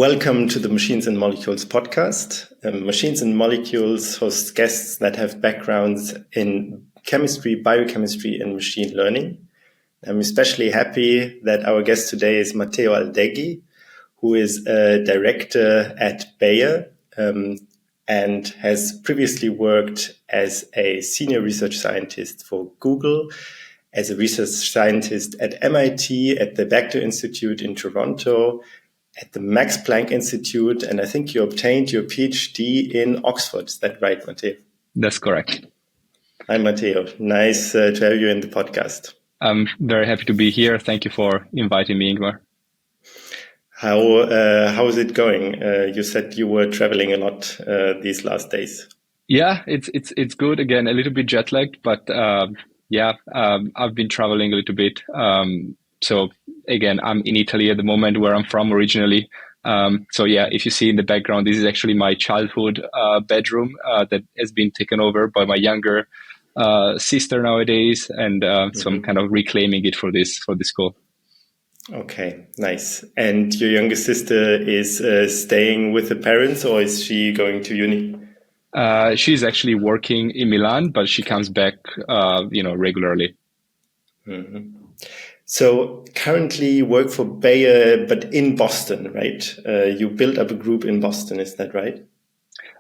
Welcome to the Machines and Molecules podcast. Machines and Molecules hosts guests that have backgrounds in chemistry, biochemistry, and machine learning. I'm especially happy that our guest today is Matteo Aldeghi, who is a director at Bayer and has previously worked as a senior research scientist for Google, as a research scientist at MIT, at the Vector Institute in Toronto, at the Max Planck Institute, and I think you obtained your PhD in Oxford. Is that right, Matteo? That's correct. Hi, Matteo. Nice to have you in the podcast. I'm very happy to be here. Thank you for inviting me, Ingmar. How is it going? You said you were traveling a lot these last days. Yeah, it's good. Again, a little bit jet lagged, but I've been traveling a little bit. So again, I'm in Italy at the moment, where I'm from originally. If you see in the background, this is actually my childhood bedroom that has been taken over by my younger sister nowadays, and so I'm kind of reclaiming it for this call. Okay, nice. And your younger sister is staying with the parents, or is she going to uni? She's actually working in Milan, but she comes back, regularly. Mm-hmm. So currently you work for Bayer, but in Boston, right? You built up a group in Boston, is that right?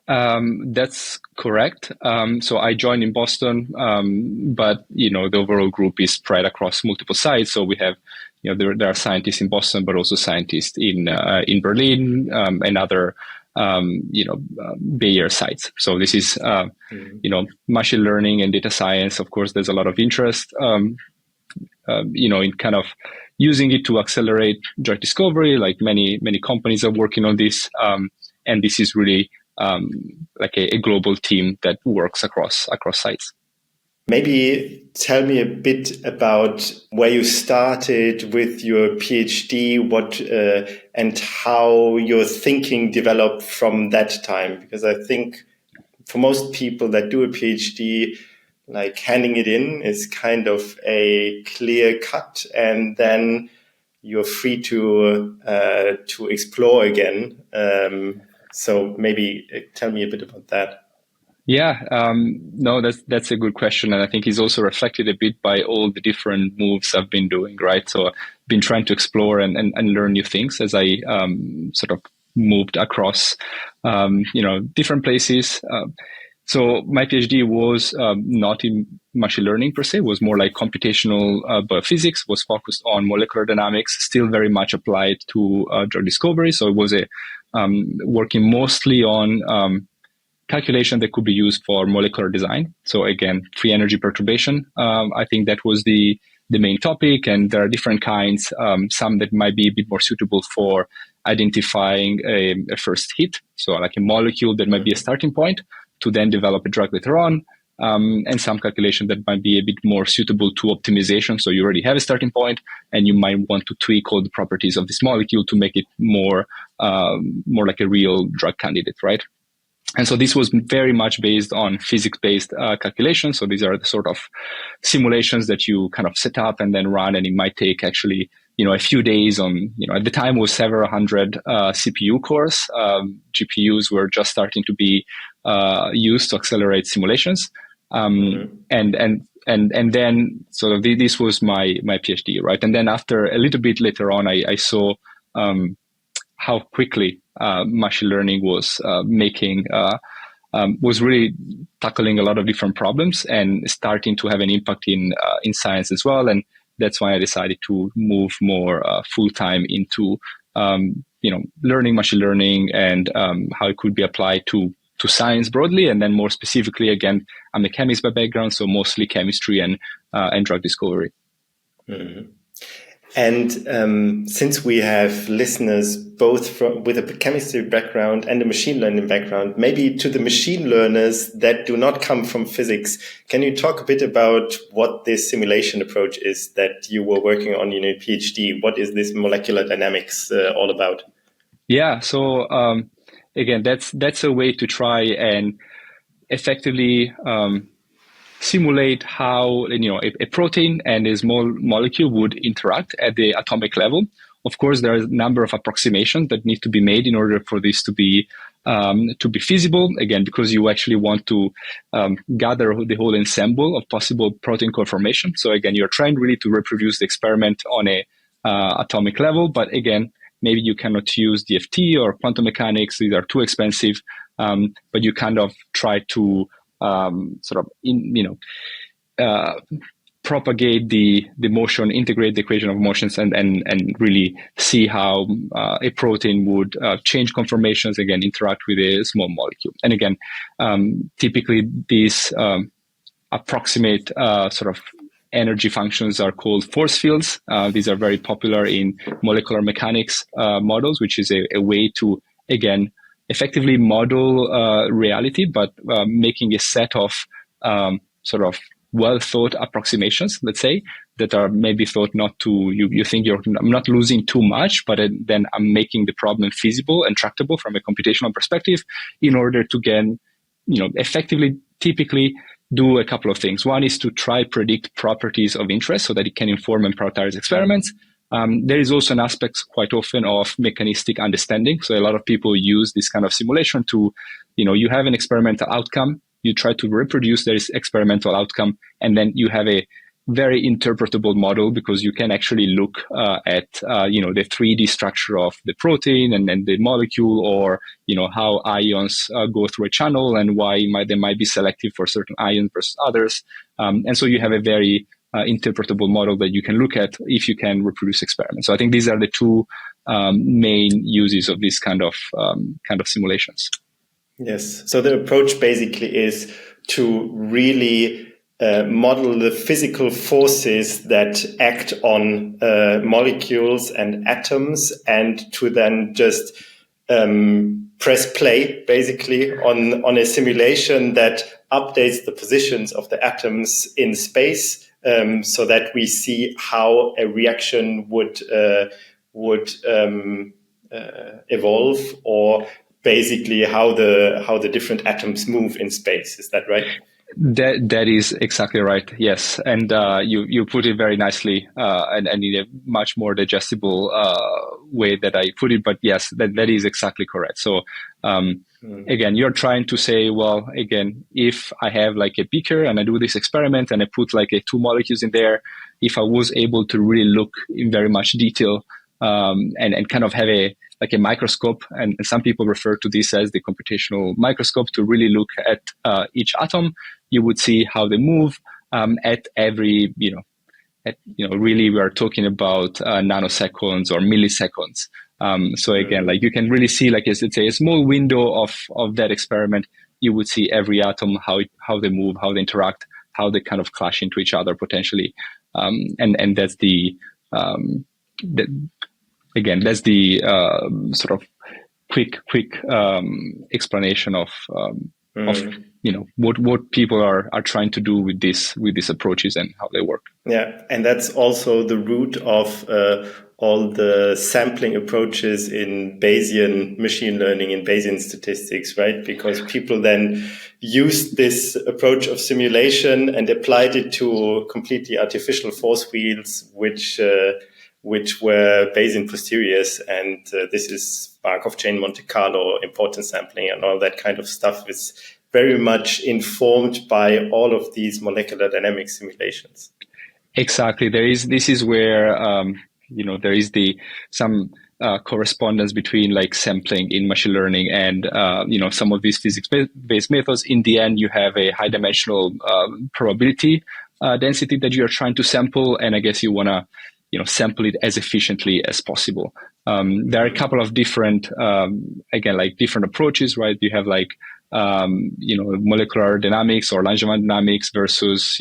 That's correct. So I joined in Boston, but the overall group is spread across multiple sites. So we have, there are scientists in Boston, but also scientists in Berlin and other Bayer sites. So this is machine learning and data science. Of course, there's a lot of interest. In kind of using it to accelerate drug discovery, like many companies are working on this, and this is really like a global team that works across sites. Maybe tell me a bit about where you started with your PhD, and how your thinking developed from that time. Because I think for most people that do a PhD, like handing it in is kind of a clear cut, and then you're free to explore again. So maybe tell me a bit about that. Yeah, no, that's a good question, and I think it's also reflected a bit by all the different moves I've been doing, right? So I've been trying to explore and learn new things as I sort of moved across, different places. So my PhD was not in machine learning per se, was more like computational biophysics, was focused on molecular dynamics, still very much applied to drug discovery. So it was working mostly on calculation that could be used for molecular design. So again, free energy perturbation. I think that was the main topic, and there are different kinds, some that might be a bit more suitable for identifying a first hit. So like a molecule that might be a starting point to then develop a drug later on, and some calculation that might be a bit more suitable to optimization. So you already have a starting point, and you might want to tweak all the properties of this molecule to make it more like a real drug candidate, right? And so this was very much based on physics-based calculations. So these are the sort of simulations that you kind of set up and then run, and it might take actually a few days on, at the time it was several hundred CPU cores. GPUs were just starting to be used to accelerate simulations. And then sort of this was my PhD, right? And then after a little bit later on, I saw how quickly machine learning was was really tackling a lot of different problems and starting to have an impact in science as well. And that's why I decided to move more full-time into learning machine learning and how it could be applied to science broadly, and then more specifically, again, I'm a chemist by background, so mostly chemistry and drug discovery. Mm-hmm. And since we have listeners both with a chemistry background and a machine learning background, maybe to the machine learners that do not come from physics, can you talk a bit about what this simulation approach is that you were working on in your PhD? What is this molecular dynamics all about? Yeah, so again, that's a way to try and effectively simulate how a protein and a small molecule would interact at the atomic level Of course, there are a number of approximations that need to be made in order for this to be feasible. Again, because you actually want to gather the whole ensemble of possible protein conformation. So again, you're trying really to reproduce the experiment on a atomic level, but again, maybe you cannot use DFT or quantum mechanics; these are too expensive. But you kind of try to propagate the motion, integrate the equation of motions, and really see how a protein would change conformations, again, interact with a small molecule. And again, typically these approximate sort of energy functions are called force fields. These are very popular in molecular mechanics models, which is a way to, again, effectively model reality, but making a set of sort of well-thought approximations, let's say, that are maybe thought not to, you think I'm not losing too much, but then I'm making the problem feasible and tractable from a computational perspective in order to again, effectively, typically do a couple of things. One is to try predict properties of interest so that it can inform and prioritize experiments. There is also an aspect quite often of mechanistic understanding. So a lot of people use this kind of simulation to, you have an experimental outcome, you try to reproduce this experimental outcome, and then you have a very interpretable model because you can actually look at, the 3D structure of the protein and then the molecule, or, how ions go through a channel and why they might be selective for certain ions versus others. And so you have a very interpretable model that you can look at if you can reproduce experiments. So I think these are the two main uses of this kind of simulations. Yes. So the approach basically is to really model the physical forces that act on molecules and atoms, and to then just press play basically on a simulation that updates the positions of the atoms in space, so that we see how a reaction would evolve, or basically how the different atoms move in space. Is that right? That is exactly right. Yes, and you put it very nicely, and in a much more digestible way that I put it. But yes, that is exactly correct. So again, you're trying to say, well, again, if I have like a beaker and I do this experiment and I put like two molecules in there, if I was able to really look in very much detail and kind of have a microscope, and some people refer to this as the computational microscope, to really look at each atom, you would see how they move at every, really we are talking about nanoseconds or milliseconds. So again, like you can really see, like let's say a small window of that experiment, you would see every atom, how they move, how they interact, how they kind of clash into each other potentially. And that's that's the sort of quick explanation of what people are trying to do with these approaches and how they work. Yeah, and that's also the root of all the sampling approaches in Bayesian machine learning and Bayesian statistics, right? Because people then used this approach of simulation and applied it to completely artificial force fields, which were Bayesian posteriors, and this is Markov chain Monte Carlo, importance sampling, and all that kind of stuff is very much informed by all of these molecular dynamics simulations. Exactly. This is where there is some correspondence between like sampling in machine learning and some of these physics-based methods. In the end, you have a high-dimensional probability density that you are trying to sample, and I guess you want to sample it as efficiently as possible. There are a couple of different, different approaches, right? You have like, molecular dynamics or Langevin dynamics versus,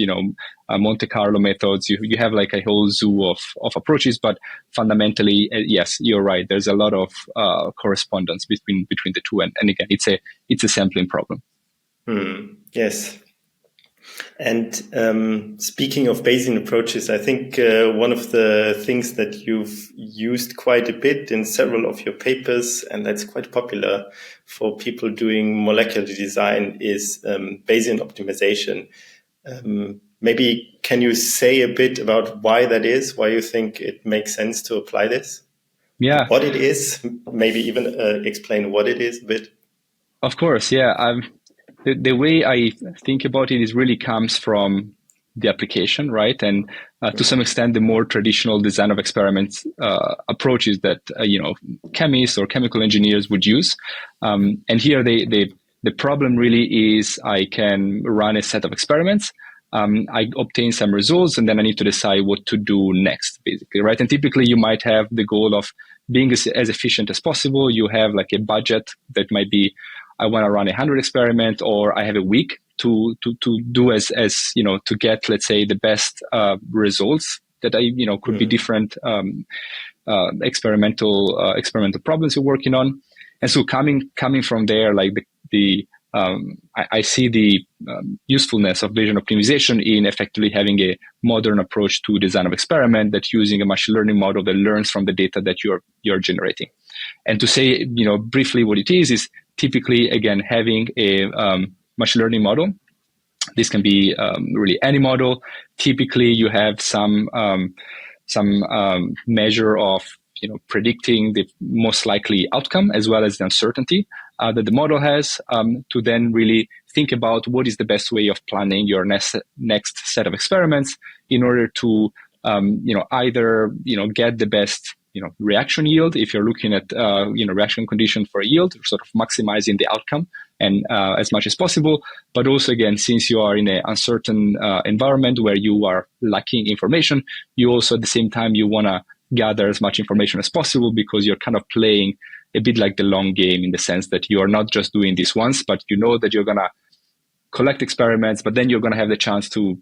Monte Carlo methods. You have like a whole zoo of approaches, but fundamentally, yes, you're right. There's a lot of correspondence between the two, and again, it's a sampling problem. Yes. And speaking of Bayesian approaches, I think one of the things that you've used quite a bit in several of your papers, and that's quite popular for people doing molecular design, is Bayesian optimization. Maybe can you say a bit about why that is, why you think it makes sense to apply this? Yeah. what it is, maybe even explain what it is a bit. Of course, yeah. The way I think about it is really comes from the application, right? And to some extent, the more traditional design of experiments approaches that chemists or chemical engineers would use. And here, the problem really is I can run a set of experiments. I obtain some results, and then I need to decide what to do next, basically, right? And typically, you might have the goal of being as efficient as possible. You have like a budget that might be, I want to run 100 experiment, or I have a week to do as to get, let's say, the best results that could be different experimental problems you're working on. And so coming from there, like I see the usefulness of Bayesian optimization in effectively having a modern approach to design of experiment that's using a machine learning model that learns from the data that you're generating. And to say, briefly what it is typically, again, having a machine learning model. This can be really any model. Typically, you have some measure of predicting the most likely outcome as well as the uncertainty that the model has, to then really think about what is the best way of planning your next set of experiments in order to either get the best reaction yield if you're looking at reaction condition for a yield, sort of maximizing the outcome and as much as possible. But also, again, since you are in an uncertain environment where you are lacking information, you also at the same time you want to gather as much information as possible, because you're kind of playing a bit like the long game, in the sense that you are not just doing this once, but you know that you're going to collect experiments, but then you're going to have the chance to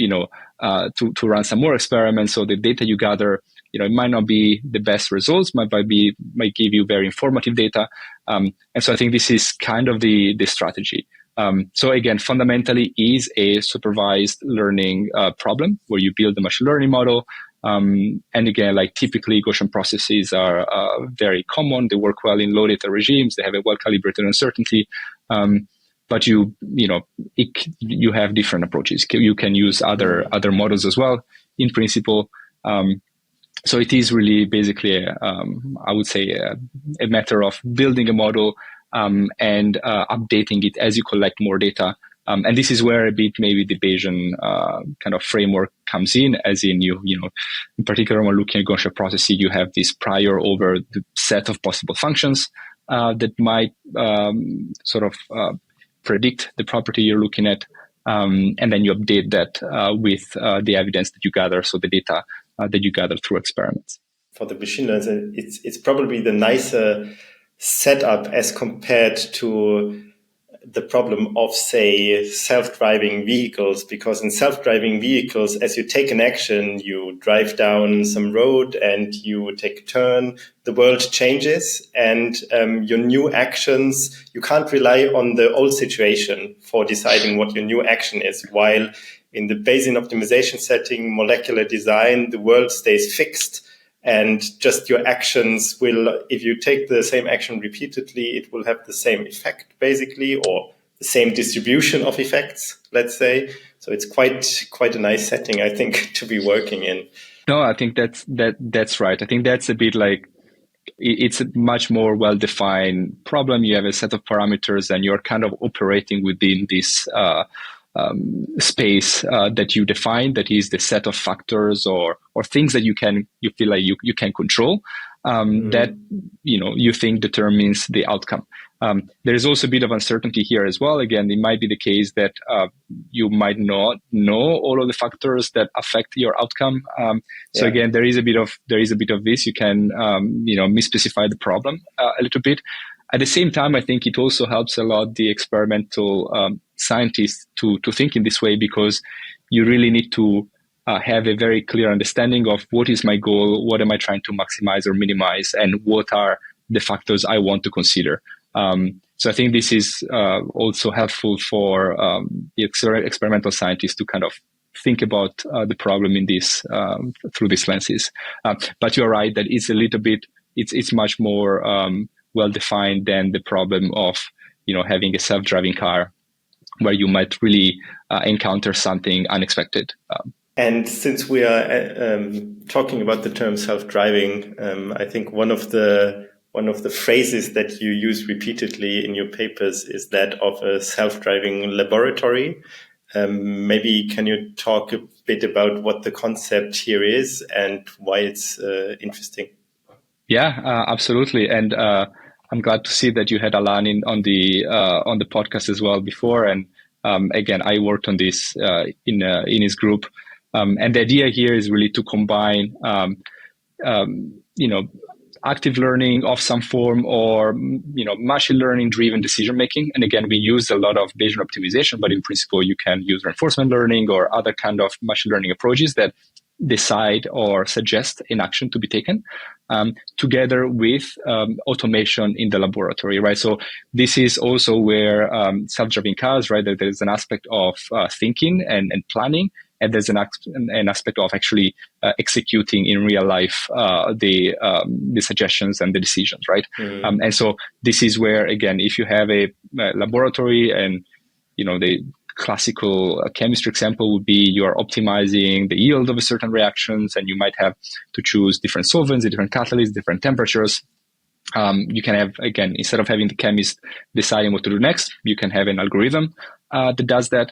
to run some more experiments. So the data you gather, it might not be the best results, might give you very informative data. And so I think this is kind of the strategy. So again, fundamentally is a supervised learning problem where you build a machine learning model. And again, like typically Gaussian processes are very common. They work well in low data regimes. They have a well-calibrated uncertainty. But you have different approaches. You can use other models as well, in principle. So it is really basically, I would say, a matter of building a model and updating it as you collect more data. And this is where a bit maybe the Bayesian kind of framework comes in, as in in particular when looking at Gaussian processes, you have this prior over the set of possible functions that might sort of predict the property you're looking at, and then you update that with the evidence that you gather, so the data that you gather through experiments. For the machine learning, it's probably the nicer setup as compared to the problem of, say, self-driving vehicles, because in self-driving vehicles, as you take an action, you drive down some road and you take a turn, the world changes, and your new actions, you can't rely on the old situation for deciding what your new action is. While in the Bayesian optimization setting, molecular design, the world stays fixed. And just your actions will, if you take the same action repeatedly, it will have the same effect, basically, or the same distribution of effects, let's say. So it's quite a nice setting, I think, to be working in. No, I think that's right. I think that's a bit like, it's a much more well-defined problem. You have a set of parameters and you're kind of operating within this space that you define, that is the set of factors or things that you feel like you can control, that you think determines the outcome. There is also a bit of uncertainty here as well. Again, it might be the case that you might not know all of the factors that affect your outcome. So again, there is a bit of this. You can misspecify the problem a little bit. At the same time, I think it also helps a lot the experimental scientists to think in this way, because you really need to have a very clear understanding of what is my goal, what am I trying to maximize or minimize, and what are the factors I want to consider. So I think this is also helpful for the experimental scientists to kind of think about the problem in this through these lenses. But you're right that it's a little bit, it's much more well-defined than the problem of having a self-driving car, where you might really encounter something unexpected. And since we are talking about the term self-driving, I think one of the phrases that you use repeatedly in your papers is that of a self-driving laboratory. Maybe can you talk a bit about what the concept here is and why it's interesting? Yeah, absolutely. And I'm glad to see that you had Alan on the podcast as well before. And again, I worked on this in his group. And the idea here is really to combine, active learning of some form or, machine learning driven decision making. And again, we use a lot of Bayesian optimization, but in principle, you can use reinforcement learning or other kind of machine learning approaches that decide or suggest an action to be taken, together with automation in the laboratory, right? So this is also where self-driving cars, right? There's an aspect of thinking and planning, and there's an aspect of actually executing in real life the suggestions and the decisions, right? Mm-hmm. And so this is where, again, if you have a laboratory and, the classical chemistry example would be you're optimizing the yield of a certain reactions, and you might have to choose different solvents, different catalysts, different temperatures. You can have, again, instead of having the chemist deciding what to do next, you can have an algorithm that does that.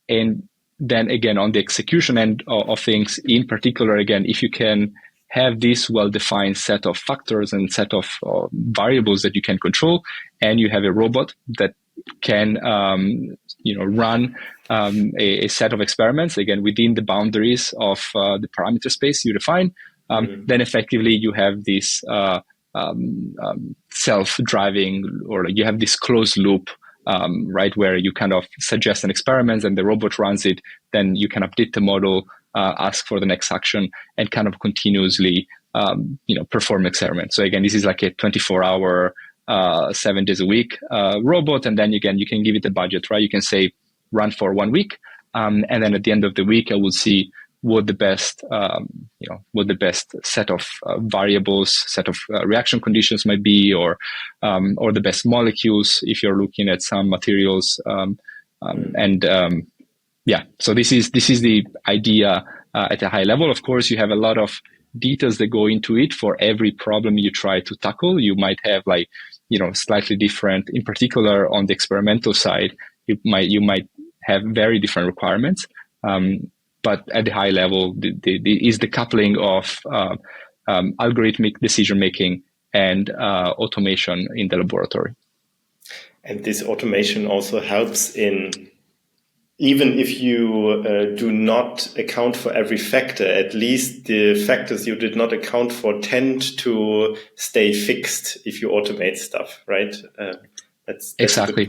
And then again, on the execution end of things, in particular, again, if you can have this well-defined set of factors and set of variables that you can control, and you have a robot that can run a set of experiments, again, within the boundaries of the parameter space you define, then effectively you have this self-driving, or you have this closed loop, right, where you kind of suggest an experiment and the robot runs it, then you can update the model, ask for the next action, and kind of continuously perform experiments. So again, this is like a 24-hour 7 days a week robot, and then again you can give it a budget, right? You can say run for 1 week, and then at the end of the week I will see what the best set of variables, set of reaction conditions might be, or the best molecules if you're looking at some materials, so this is the idea at a high level. Of course, you have a lot of details that go into it. For every problem you try to tackle, you might have slightly different, in particular on the experimental side, you might have very different requirements. But at the high level, is the coupling of algorithmic decision making and automation in the laboratory. And this automation also helps in, even if you do not account for every factor, at least the factors you did not account for tend to stay fixed if you automate stuff, right? That's exactly.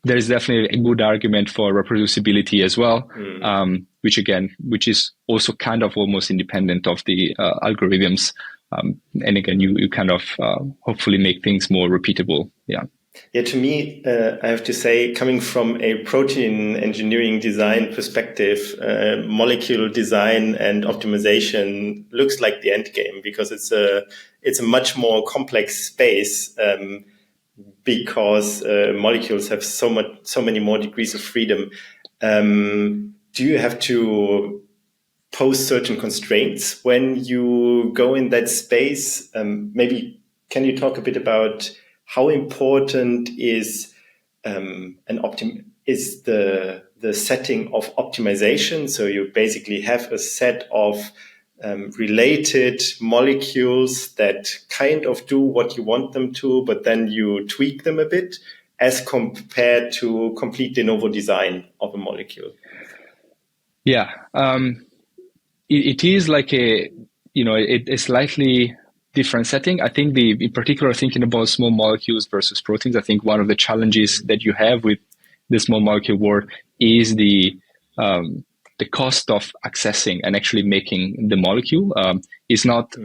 There is definitely a good argument for reproducibility as well, which is also kind of almost independent of the algorithms. And again, you kind of hopefully make things more repeatable. Yeah. Yeah, to me, I have to say, coming from a protein engineering design perspective, molecule design and optimization looks like the end game, because it's a much more complex space, because molecules have so many more degrees of freedom. Do you have to pose certain constraints when you go in that space? Maybe can you talk a bit about how important is the setting of optimization? So you basically have a set of related molecules that kind of do what you want them to, but then you tweak them a bit, as compared to complete de novo design of a molecule. Yeah, it is like a slightly different setting. I think in particular, thinking about small molecules versus proteins, I think one of the challenges that you have with the small molecule world is the cost of accessing and actually making the molecule is not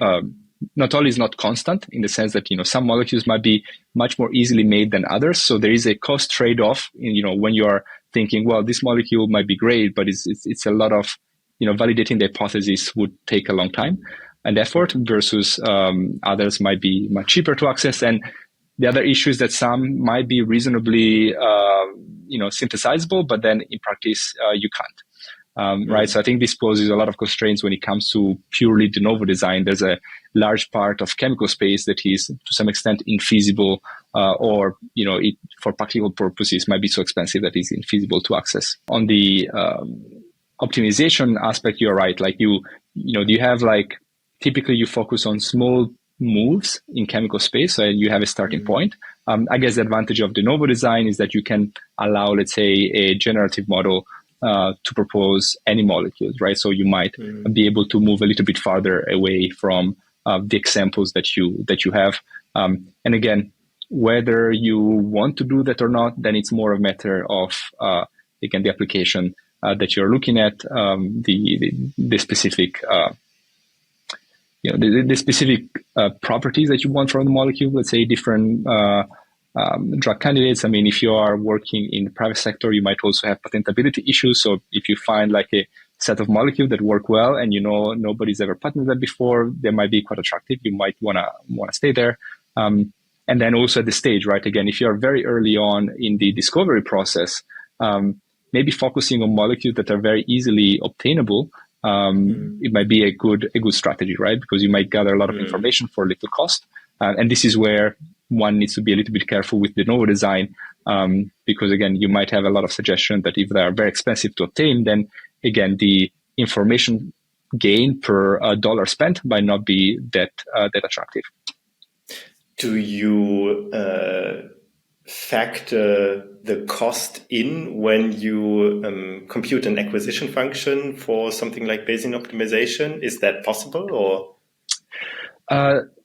only is not constant, in the sense that some molecules might be much more easily made than others. So there is a cost trade-off when you are thinking, well, this molecule might be great, but it's a lot of validating the hypothesis would take a long time and effort, versus others might be much cheaper to access. And the other issue is that some might be reasonably synthesizable, but then in practice you can't. right? So I think this poses a lot of constraints when it comes to purely de novo design. There's a large part of chemical space that is to some extent infeasible, or it, for practical purposes, might be so expensive that it's infeasible to access. On the optimization aspect, you're right. Like you have like, typically you focus on small moves in chemical space, so you have a starting point. I guess the advantage of de novo design is that you can allow, let's say, a generative model to propose any molecules, right? So you might be able to move a little bit farther away from the examples that you have. And again, whether you want to do that or not, then it's more a matter of again the application that you're looking at, the specific the specific properties that you want from the molecule. Let's say different drug candidates. I mean, if you are working in the private sector, you might also have patentability issues. So if you find like a set of molecules that work well and nobody's ever patented that before, they might be quite attractive. You might wanna stay there. And then also at the stage, right? Again, if you are very early on in the discovery process, maybe focusing on molecules that are very easily obtainable, it might be a good strategy, right? Because you might gather a lot of information for little cost. And this is where one needs to be a little bit careful with de novo design, because again, you might have a lot of suggestions that if they are very expensive to obtain, then again, the information gain per dollar spent might not be that attractive. Do you factor the cost in when you compute an acquisition function for something like Bayesian optimization? Is that possible, or?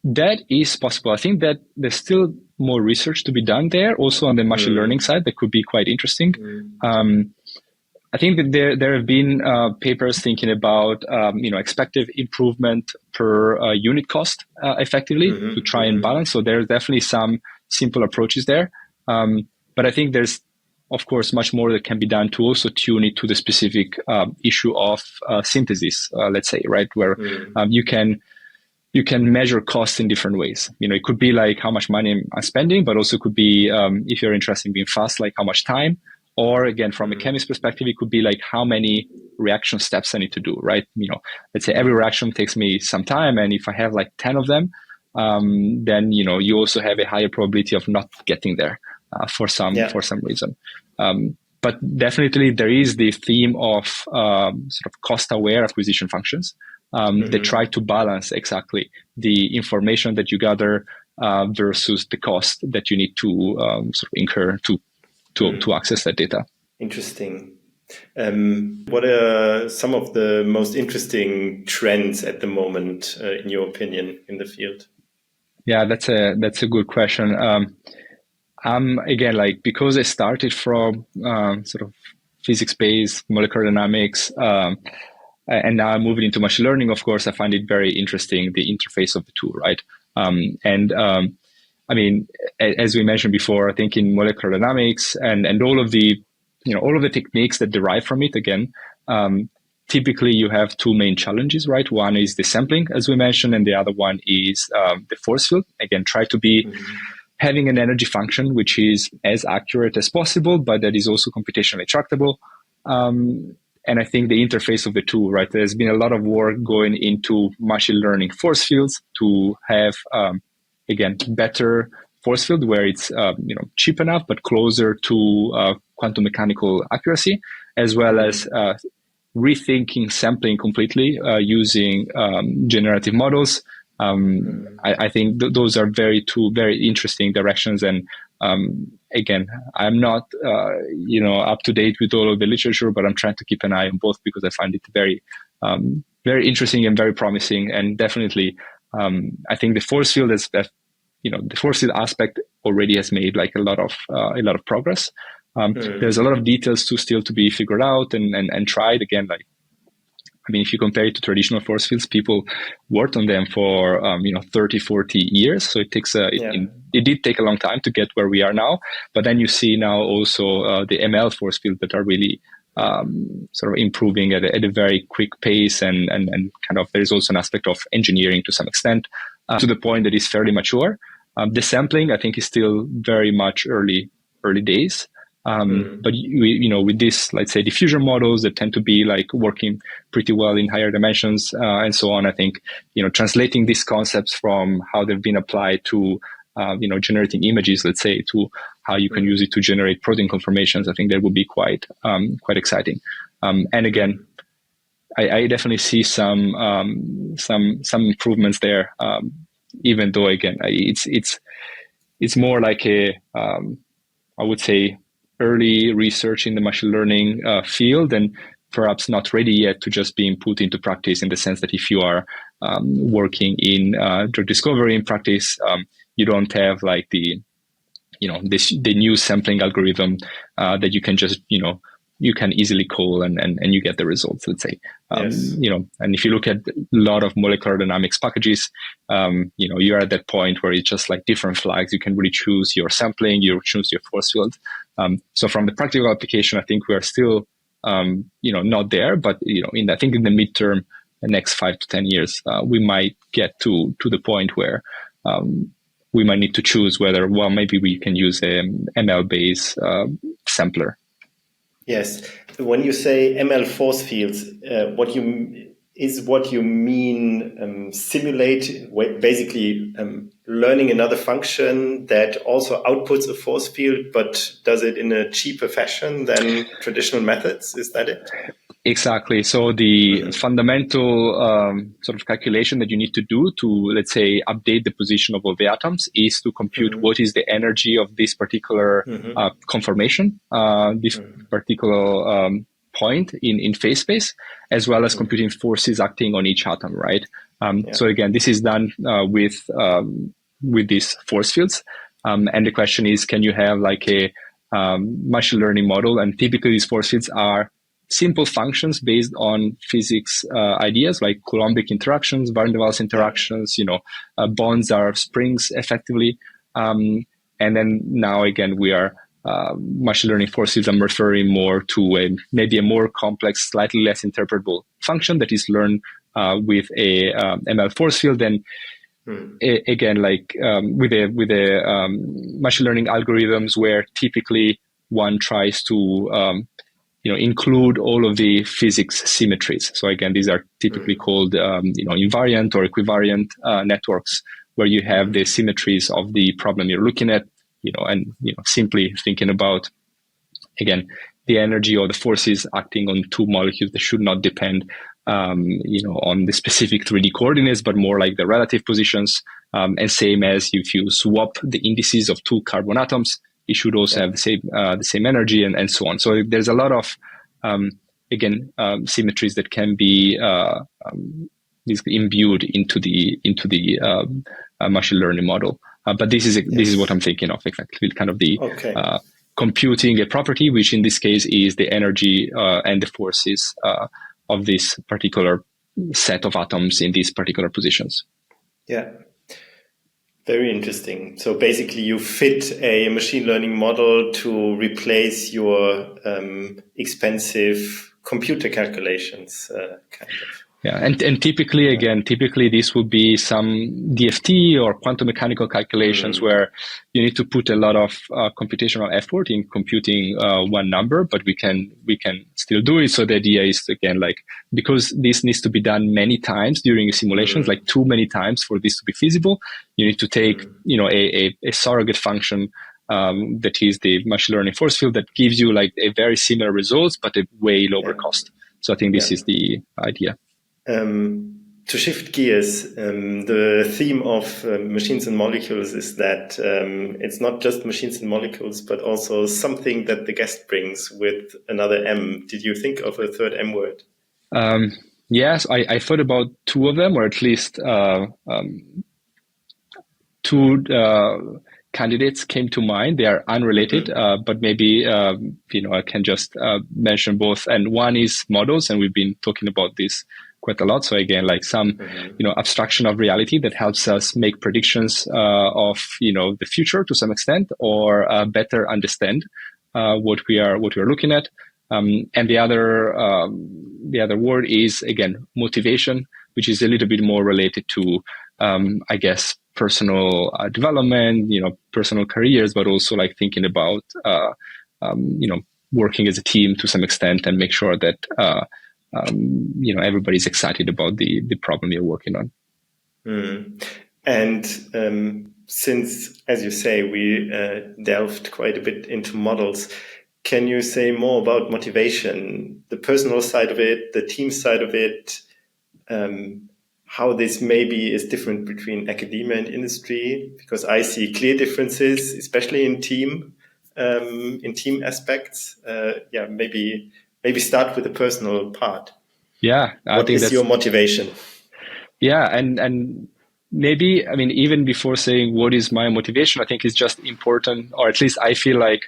That is possible. I think that there's still more research to be done there. Also on the machine learning side, that could be quite interesting. I think that there have been papers thinking about expected improvement per unit cost effectively to try and balance. So there's definitely some simple approaches there. But I think there's, of course, much more that can be done to also tune it to the specific issue of synthesis, let's say, right? Where you can measure costs in different ways. It could be like how much money I'm spending, but also could be, if you're interested in being fast, like how much time. Or again, from a chemist perspective, it could be like how many reaction steps I need to do, right? Let's say every reaction takes me some time. And if I have like 10 of them, then, you also have a higher probability of not getting there for some reason. But definitely there is the theme of sort of cost-aware acquisition functions that try to balance exactly the information that you gather versus the cost that you need to sort of incur to access that data. Interesting. What are some of the most interesting trends at the moment, in your opinion, in the field? Yeah, that's a good question. Again, like because I started from sort of physics-based molecular dynamics, and now I'm moving into machine learning. Of course, I find it very interesting, the interface of the two, right? I mean, as we mentioned before, I think in molecular dynamics and all of the techniques that derive from it, again, typically you have two main challenges, right? One is the sampling, as we mentioned, and the other one is the force field. Again, try to be having an energy function which is as accurate as possible, but that is also computationally tractable. And I think the interface of the two, right? There's been a lot of work going into machine learning force fields to have, again, better force field where it's cheap enough but closer to quantum mechanical accuracy, as well as rethinking sampling completely using generative models. I think those are two very interesting directions. And again, I'm not up to date with all of the literature, but I'm trying to keep an eye on both because I find it very very interesting and very promising. And definitely, I think the force field is that the force field aspect already has made like a lot of progress. There's a lot of details still to be figured out and tried. Again, like, I mean, if you compare it to traditional force fields, people worked on them for 30, 40 years. So it takes it did take a long time to get where we are now. But then you see now also the ML force field that are really sort of improving at a very quick pace, and kind of there's also an aspect of engineering to some extent to the point that is fairly mature. The sampling, I think, is still very much early days. But with this, let's say, diffusion models that tend to be like working pretty well in higher dimensions and so on, I think, translating these concepts from how they've been applied to, generating images, let's say, to how you can use it to generate protein conformations, I think that would be quite exciting. And again, I definitely see some improvements there, even though again, it's more like a I would say early research in the machine learning field, and perhaps not ready yet to just being put into practice, in the sense that if you are working in drug discovery in practice, you don't have like the new sampling algorithm that you can just you can easily call and you get the results, let's say. Yes. And if you look at a lot of molecular dynamics packages, you're at that point where it's just like different flags. You can really choose your sampling, you choose your force field. So from the practical application, I think we are still, not there, but, I think in the midterm, the next 5 to 10 years, we might get to the point where, we might need to choose whether, well, maybe we can use a ML-based sampler. Yes. When you say ML force fields, what you mean simulate, basically learning another function that also outputs a force field, but does it in a cheaper fashion than traditional methods? Is that it? Exactly. So the fundamental sort of calculation that you need to do to, let's say, update the position of all the atoms is to compute what is the energy of this particular conformation, this particular point in phase space, as well as computing forces acting on each atom, right? So again, this is done with these force fields. And the question is, can you have like a machine learning model? And typically these force fields are simple functions based on physics ideas like Coulombic interactions, van der Waals interactions, bonds are springs effectively. And then now again, we are machine learning force fields. I'm referring more to maybe a more complex, slightly less interpretable function that is learned with a ML force field. And again, like with a machine learning algorithms where typically one tries to include all of the physics symmetries. So again, these are typically called, invariant or equivariant networks, where you have the symmetries of the problem you're looking at, and simply thinking about, again, the energy or the forces acting on two molecules that should not depend, on the specific 3D coordinates, but more like the relative positions. And same as if you swap the indices of two carbon atoms, it should also have the same energy and so on. So there's a lot of symmetries that can be imbued into the machine learning model. But this is what I'm thinking of, exactly, kind of the computing a property, which in this case is the energy and the forces of this particular set of atoms in these particular positions. Yeah. Very interesting. So basically you fit a machine learning model to replace your expensive computer calculations, kind of. Yeah, and typically this would be some DFT or quantum mechanical calculations where you need to put a lot of computational effort in computing one number, but we can still do it. So the idea is, again, like, because this needs to be done many times during simulations, like too many times for this to be feasible, you need to take a surrogate function that is the machine learning force field that gives you like a very similar results, but a way lower cost. So I think this is the idea. To shift gears, the theme of machines and molecules is that it's not just machines and molecules, but also something that the guest brings with another M. Did you think of a third M word? Yes, I thought about two of them, or at least two candidates came to mind. They are unrelated, but maybe I can just mention both. And one is models, and we've been talking about this quite a lot. So again, like some abstraction of reality that helps us make predictions of the future to some extent, or better understand what we are looking at. And the other word is, again, motivation, which is a little bit more related to I guess personal development, personal careers, but also like thinking about working as a team to some extent and make sure that everybody's excited about the problem you're working on. And since, as you say, we delved quite a bit into models, can you say more about motivation, the personal side of it, the team side of it, how this maybe is different between academia and industry? Because I see clear differences, especially in team aspects. Maybe start with the personal part. Yeah, what is your motivation? Yeah, and maybe, I mean, even before saying what is my motivation, I think it's just important, or at least I feel like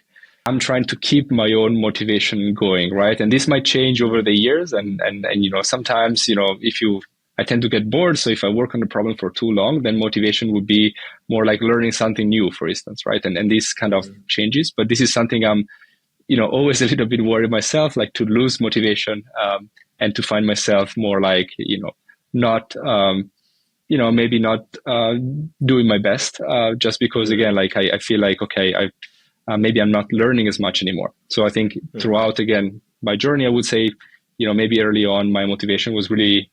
I'm trying to keep my own motivation going, right? And this might change over the years, and sometimes, I tend to get bored. So if I work on a problem for too long, then motivation would be more like learning something new, for instance, right? And this kind of changes. But this is something I'm, always a little bit worried myself, like to lose motivation and to find myself more like, not, maybe not doing my best just because, again, like I feel like, okay, maybe I'm not learning as much anymore. So I think throughout, again, my journey, I would say, maybe early on, my motivation was really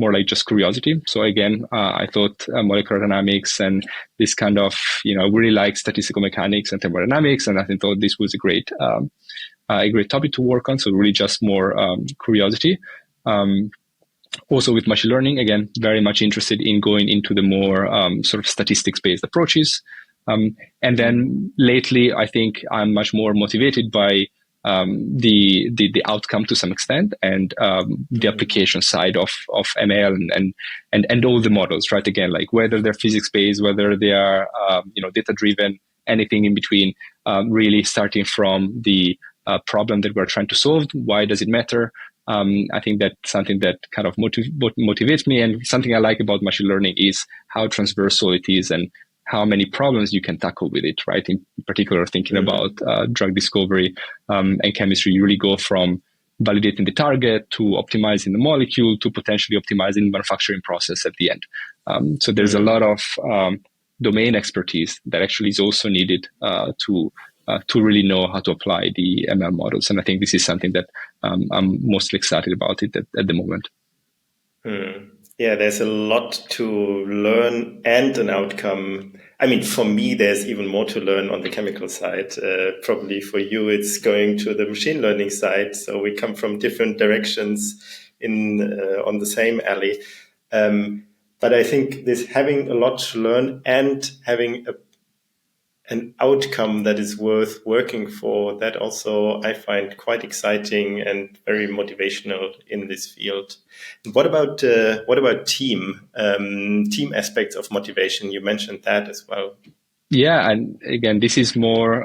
more like just curiosity. So again, I thought molecular dynamics and this kind of, I really like statistical mechanics and thermodynamics, and I thought this was a great topic to work on. So really just more curiosity. Also with machine learning, again, very much interested in going into the more sort of statistics-based approaches. And then lately, I think I'm much more motivated by the outcome to some extent, and the application side of ML and all the models, right? Again, like whether they're physics-based, whether they are data-driven, anything in between, really starting from the problem that we're trying to solve. Why does it matter? I think that's something that kind of motivates me, and something I like about machine learning is how transversal it is and how many problems you can tackle with it, right? In particular, thinking about drug discovery and chemistry, you really go from validating the target to optimizing the molecule to potentially optimizing the manufacturing process at the end. So there's a lot of domain expertise that actually is also needed to really know how to apply the ML models. And I think this is something that I'm mostly excited about it at the moment. Yeah, there's a lot to learn and an outcome. I mean, for me, there's even more to learn on the chemical side. Probably for you, it's going to the machine learning side. So we come from different directions on the same alley. But I think this having a lot to learn and having an outcome that is worth working for, that also I find quite exciting and very motivational in this field. What about team aspects of motivation? You mentioned that as well. Yeah, and again, this is more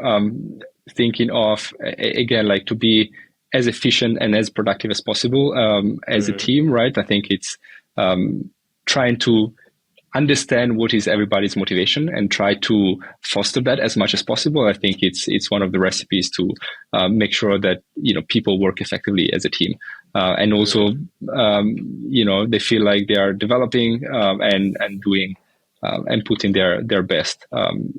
thinking of, again, like to be as efficient and as productive as possible as a team, right? I think it's trying to understand what is everybody's motivation and try to foster that as much as possible. I think it's one of the recipes to make sure that people work effectively as a team, and also they feel like they are developing and doing and putting their best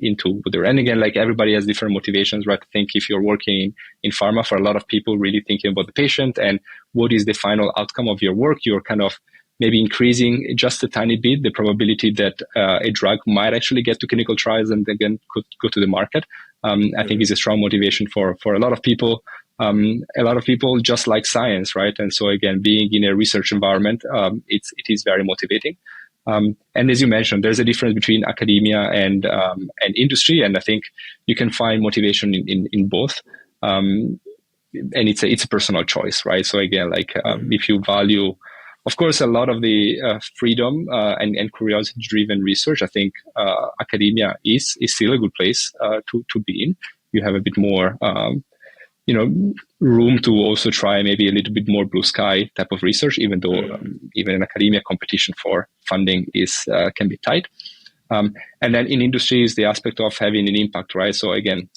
into what they're. And again, like everybody has different motivations, right? I think if you're working in pharma, for a lot of people, really thinking about the patient and what is the final outcome of your work, you're kind of maybe increasing just a tiny bit the probability that a drug might actually get to clinical trials and again could go to the market. I think is a strong motivation for a lot of people. A lot of people just like science, right? And so again, being in a research environment, it is very motivating. And as you mentioned, there's a difference between academia and industry, and I think you can find motivation in both. And it's a personal choice, right? So again, like if you value, of course, a lot of the freedom and curiosity-driven research, I think academia is still a good place to be in. You have a bit more, room to also try maybe a little bit more blue sky type of research, even though even in academia, competition for funding can be tight. And then in industries, the aspect of having an impact, right? So again.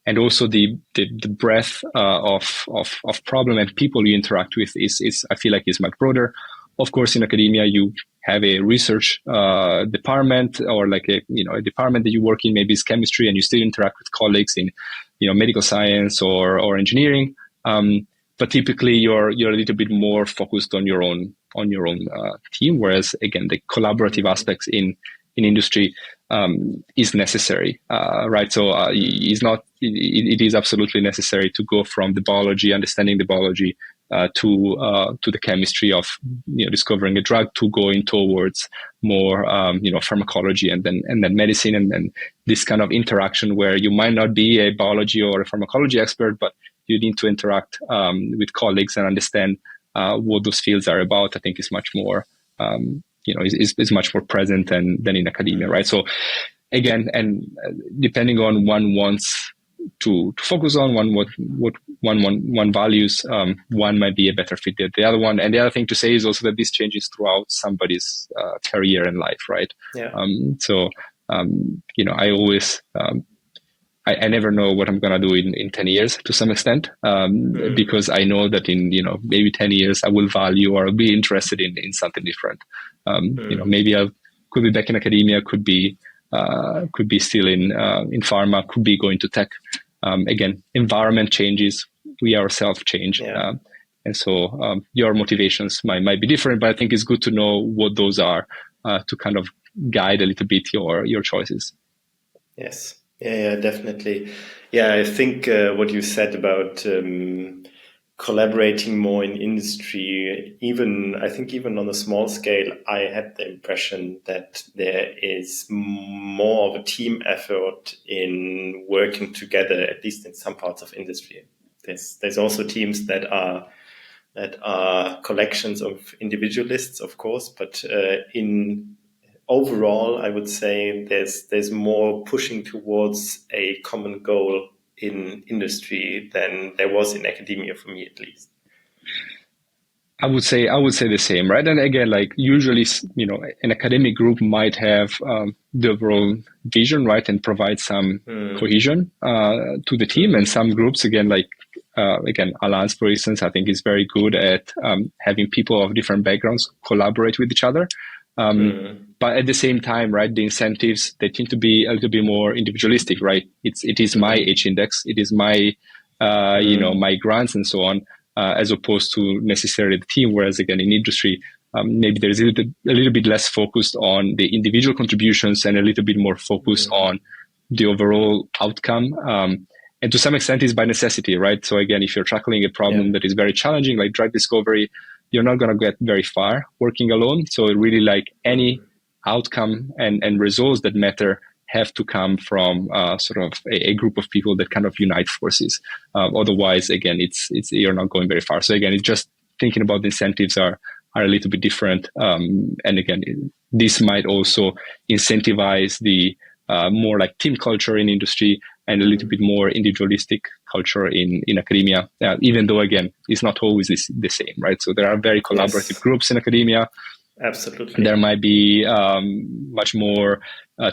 And also the breadth of problem and people you interact with is I feel like is much broader. Of course, in academia, you have a research department or like a department that you work in, maybe it's chemistry, and you still interact with colleagues in medical science or engineering. But typically you're a little bit more focused on your own team, whereas again the collaborative aspects in industry is necessary, right? So it is absolutely necessary to go from the biology, understanding the biology, to the chemistry of discovering a drug, to going towards more pharmacology and then medicine, and then this kind of interaction where you might not be a biology or a pharmacology expert, but you need to interact with colleagues and understand what those fields are about. I think is much more is much more present than in academia, right? So again, and depending on one wants to focus on, what one values, one might be a better fit than the other one. And the other thing to say is also that this changes throughout somebody's career and life, right? Yeah. I always I never know what I'm going to do in 10 years to some extent, because I know that in, maybe 10 years I will value or be interested in something different. Maybe I could be back in academia, could be still in pharma, could be going to tech. Again, environment changes, we ourselves change. Yeah. And so your motivations might be different, but I think it's good to know what those are to kind of guide a little bit your choices. Yes. Yeah, definitely. Yeah, I think what you said about collaborating more in industry, even on a small scale, I had the impression that there is more of a team effort in working together, at least in some parts of industry. There's also teams that are collections of individualists, of course, but overall, I would say there's more pushing towards a common goal in industry than there was in academia, for me at least. I would say the same, right? And again, like usually, an academic group might have the overall vision, right, and provide some cohesion to the team. And some groups, again, like Alliance, for instance, I think is very good at having people of different backgrounds collaborate with each other. But at the same time, right, the incentives, they tend to be a little bit more individualistic, right? It is my H index, it is my, my grants and so on, as opposed to necessarily the team. Whereas again, in industry, maybe there's a little bit less focused on the individual contributions and a little bit more focused on the overall outcome. And to some extent is by necessity, right? So again, if you're tackling a problem that is very challenging, like drug discovery, you're not going to get very far working alone. So really, like any outcome and results that matter have to come from sort of a group of people that kind of unite forces. Otherwise, again, it's you're not going very far. So again, it's just thinking about the incentives are a little bit different. And again, this might also incentivize the more like team culture in industry and a little bit more individualistic culture in academia, even though, again, it's not always the same, right? So there are very collaborative groups in academia. Absolutely. There might be much more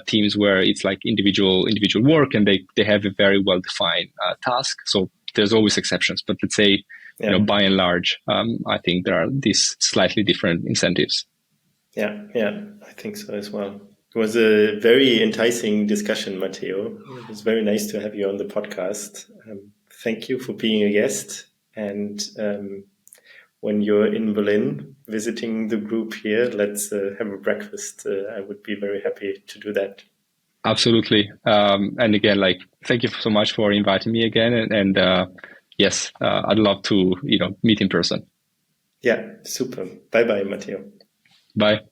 teams where it's like individual work and they have a very well-defined task. So there's always exceptions, but let's say, by and large, I think there are these slightly different incentives. Yeah, I think so as well. It was a very enticing discussion, Matteo. It was very nice to have you on the podcast. Thank you for being a guest. And when you're in Berlin visiting the group here, let's have a breakfast. I would be very happy to do that. Absolutely. And again, like, thank you so much for inviting me again. And yes, I'd love to, meet in person. Yeah, super. Bye-bye, Matteo. Bye.